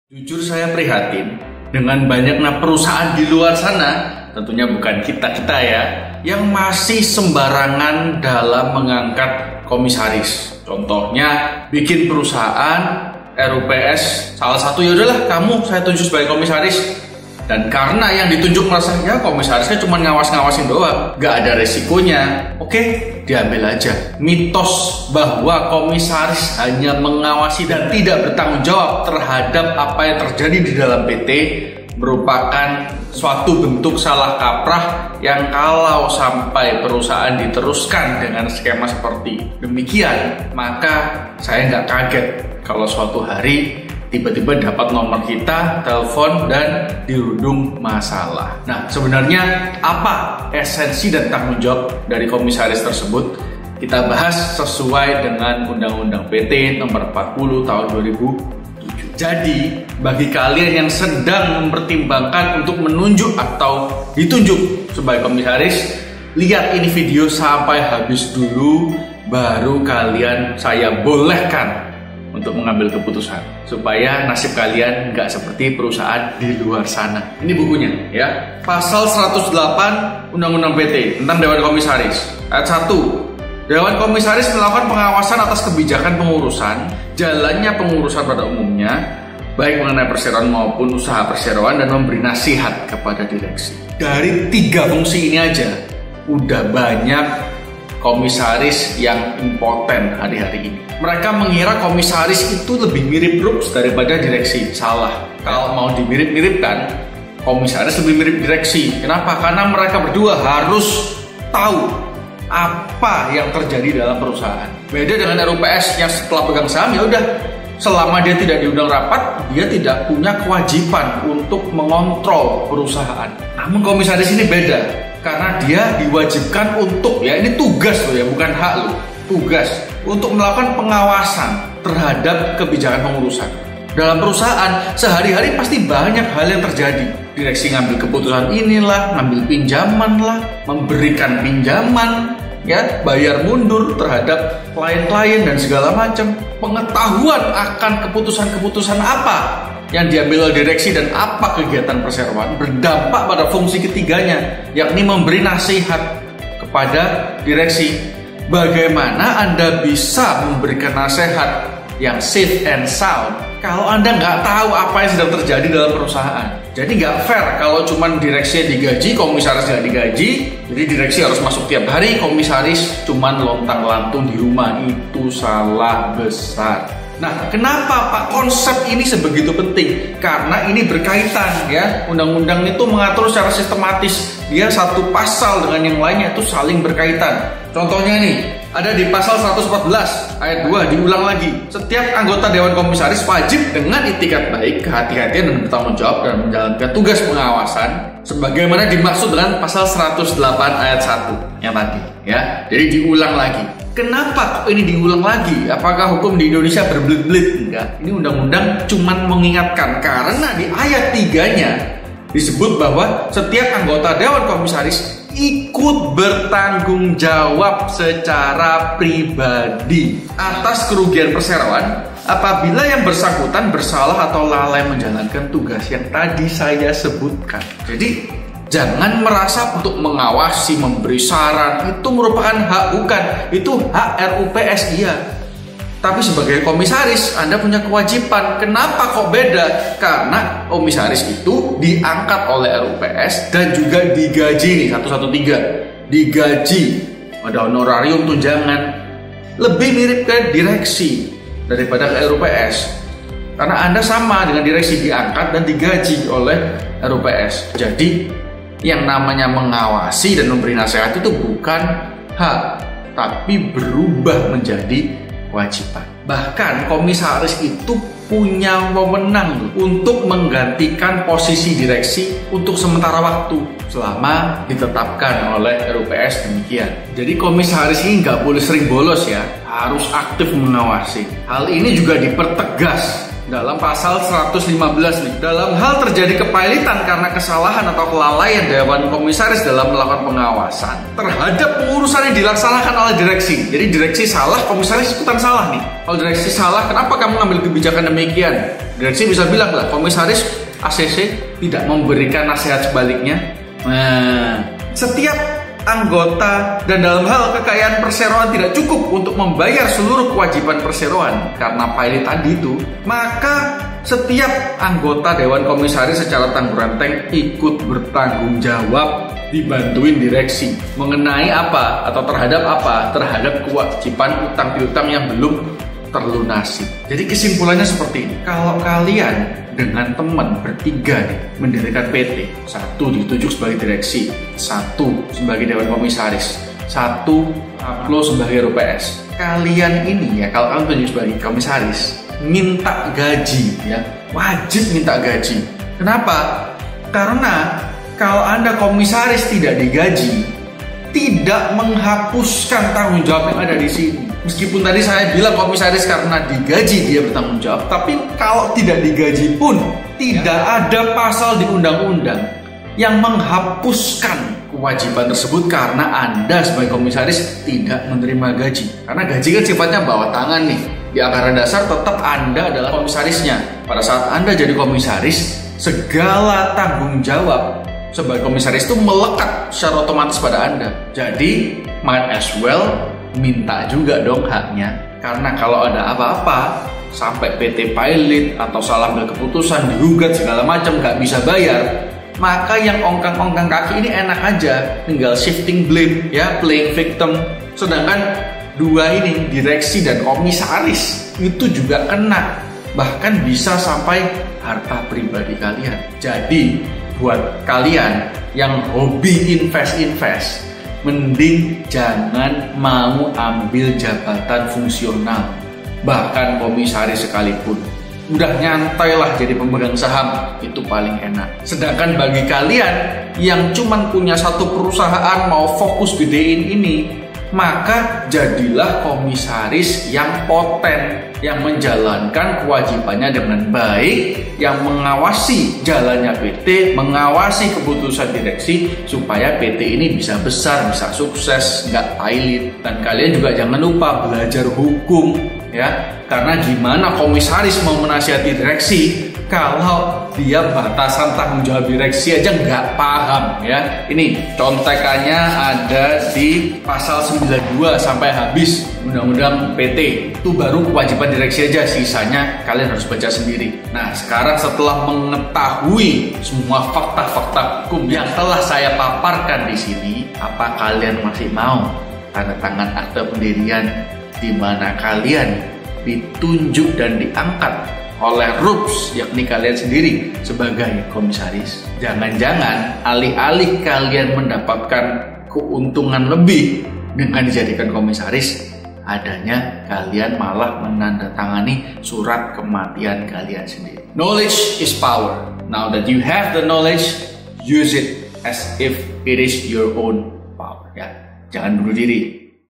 Jujur saya prihatin dengan banyaknya perusahaan di luar sana, tentunya bukan kita-kita ya, yang masih sembarangan dalam mengangkat komisaris. Contohnya bikin perusahaan RUPS, salah satu ya udahlah kamu saya tunjuk sebagai komisaris. Dan karena yang ditunjuk merasa ya komisarisnya cuma ngawas-ngawasin doang, gak ada resikonya, oke, diambil aja. Mitos bahwa komisaris hanya mengawasi dan tidak bertanggung jawab terhadap apa yang terjadi di dalam PT merupakan suatu bentuk salah kaprah yang kalau sampai perusahaan diteruskan dengan skema seperti demikian, maka saya nggak kaget kalau suatu hari tiba-tiba dapat nomor kita, telepon, dan dirundung masalah. Nah, sebenarnya apa esensi dan tanggung jawab dari komisaris tersebut? Kita bahas sesuai dengan Undang-Undang PT Nomor 40 Tahun 2007. Jadi, bagi kalian yang sedang mempertimbangkan untuk menunjuk atau ditunjuk sebagai komisaris, lihat ini video sampai habis dulu, baru kalian saya bolehkan untuk mengambil keputusan supaya nasib kalian nggak seperti perusahaan di luar sana. Ini bukunya ya. Pasal 108 Undang-Undang PT tentang Dewan Komisaris. Ayat 1. Dewan Komisaris melakukan pengawasan atas kebijakan pengurusan, jalannya pengurusan pada umumnya, baik mengenai perseroan maupun usaha perseroan, dan memberi nasihat kepada direksi. Dari 3 fungsi ini aja udah banyak komisaris yang impoten hari-hari ini. Mereka mengira komisaris itu lebih mirip Rups daripada direksi. Salah. Kalau mau dimirip-miripkan, komisaris lebih mirip direksi. Kenapa? Karena mereka berdua harus tahu apa yang terjadi dalam perusahaan. Beda dengan RUPS yang setelah pegang saham ya udah, selama dia tidak diundang rapat, dia tidak punya kewajiban untuk mengontrol perusahaan. Namun komisaris ini beda, karena dia diwajibkan untuk, ya ini tugas loh ya, bukan hak loh, tugas untuk melakukan pengawasan terhadap kebijakan pengurusan. Dalam perusahaan, sehari-hari pasti banyak hal yang terjadi. Direksi ngambil keputusan inilah, ngambil pinjaman lah, memberikan pinjaman, ya, bayar mundur terhadap klien-klien dan segala macam. Pengetahuan akan keputusan-keputusan apa yang diambil oleh direksi dan apa kegiatan perseroan berdampak pada fungsi ketiganya, yakni memberi nasihat kepada direksi. Bagaimana Anda bisa memberikan nasihat yang safe and sound kalau Anda nggak tahu apa yang sedang terjadi dalam perusahaan? Jadi nggak fair kalau cuma direksi digaji, komisaris nggak digaji. Jadi direksi harus masuk tiap hari, komisaris cuma lontang-lantung di rumah. Itu salah besar. Nah, kenapa Pak konsep ini sebegitu penting? Karena ini berkaitan ya. Undang-undang itu mengatur secara sistematis. Dia satu pasal dengan yang lainnya itu saling berkaitan. Contohnya nih, ada di pasal 114 ayat 2 diulang lagi. Setiap anggota Dewan Komisaris wajib dengan itikat baik, kehati-hatian dan bertanggung jawab dalam menjalankan tugas pengawasan sebagaimana dimaksud dengan pasal 108 ayat 1 yang tadi ya. Jadi diulang lagi. Kenapa kok ini diulang lagi? Apakah hukum di Indonesia berbelit-belit? Enggak. Ini undang-undang cuman mengingatkan karena di ayat 3-nya disebut bahwa setiap anggota Dewan Komisaris ikut bertanggung jawab secara pribadi atas kerugian perseroan apabila yang bersangkutan bersalah atau lalai menjalankan tugas yang tadi saya sebutkan. Jadi jangan merasa untuk mengawasi, memberi saran itu merupakan hak, bukan. Itu hak RUPS iya. Tapi sebagai komisaris Anda punya kewajiban. Kenapa kok beda? Karena komisaris itu diangkat oleh RUPS dan juga digaji nih 113. Digaji, ada honorarium, tunjangan. Lebih mirip ke direksi daripada ke RUPS. Karena Anda sama dengan direksi, diangkat dan digaji oleh RUPS. Jadi yang namanya mengawasi dan memberi nasihat itu bukan hak, tapi berubah menjadi kewajiban. Bahkan komisaris itu punya wewenang untuk menggantikan posisi direksi untuk sementara waktu selama ditetapkan oleh RUPS demikian. Jadi komisaris ini nggak boleh sering bolos ya, harus aktif mengawasi. Hal ini juga dipertegas dalam pasal 115 nih. Dalam hal terjadi kepailitan karena kesalahan atau kelalaian Dewan Komisaris dalam melakukan pengawasan terhadap pengurusan yang dilaksanakan oleh direksi. Jadi direksi salah, komisaris ikutan salah nih. Kalau direksi salah, kenapa kamu ngambil kebijakan demikian? Direksi bisa bilang lah, komisaris ACC tidak memberikan nasihat sebaliknya. Nah, setiap anggota dan dalam hal kekayaan perseroan tidak cukup untuk membayar seluruh kewajiban perseroan karena pilot tadi itu, maka setiap anggota Dewan Komisaris secara tanggung-renteng ikut bertanggung jawab, dibantuin direksi mengenai apa atau terhadap kewajiban utang piutang yang belum terlunasi. Jadi kesimpulannya seperti ini, kalau kalian dengan teman bertiga nih mendirikan PT, satu ditunjuk sebagai direksi, satu sebagai Dewan Komisaris, satu Aplo sebagai RUPS. Kalian ini ya, kalau kalian tunjuk sebagai komisaris, minta gaji ya, wajib minta gaji. Kenapa? Karena kalau Anda komisaris tidak digaji, tidak menghapuskan tanggung jawab yang ada di sini. Meskipun tadi saya bilang komisaris karena digaji dia bertanggung jawab, tapi kalau tidak digaji pun tidak ada pasal di undang-undang yang menghapuskan kewajiban tersebut karena Anda sebagai komisaris tidak menerima gaji. Karena gaji kan sifatnya bawah tangan nih. Di anggaran dasar tetap Anda adalah komisarisnya. Pada saat Anda jadi komisaris, segala tanggung jawab sebagai komisaris itu melekat secara otomatis pada Anda. Jadi might as well minta juga dong haknya. Karena kalau ada apa-apa sampai PT pilot atau salah ambil keputusan, digugat segala macam gak bisa bayar, maka yang ongkang-ongkang kaki ini enak aja, tinggal shifting blame ya, playing victim. Sedangkan dua ini, direksi dan komisaris, itu juga kena, bahkan bisa sampai harta pribadi kalian. Jadi buat kalian yang hobi invest, mending jangan mau ambil jabatan fungsional, bahkan komisaris sekalipun. Udah nyantai lah jadi pemegang saham, itu paling enak. Sedangkan bagi kalian yang cuman punya satu perusahaan mau fokus gedein ini, maka jadilah komisaris yang poten, yang menjalankan kewajibannya dengan baik, yang mengawasi jalannya PT, mengawasi keputusan direksi supaya PT ini bisa besar, bisa sukses, nggak pilot. Dan kalian juga jangan lupa belajar hukum ya, karena gimana komisaris mau menasihati direksi kalau dia batasan tanggung jawab direksi aja nggak paham ya. Ini contekannya ada di pasal 92 sampai habis Undang-Undang PT. Itu baru kewajiban direksi aja, sisanya kalian harus baca sendiri. Nah, sekarang setelah mengetahui semua fakta-fakta hukum yang telah saya paparkan di sini, apa kalian masih mau tanda tangan akta pendirian di mana kalian ditunjuk dan diangkat oleh RUPS, yakni kalian sendiri sebagai komisaris? Jangan-jangan alih-alih kalian mendapatkan keuntungan lebih dengan dijadikan komisaris, adanya kalian malah menandatangani surat kematian kalian sendiri. Knowledge is power. Now that you have the knowledge, use it as if it is your own power. Ya, jangan bunuh diri.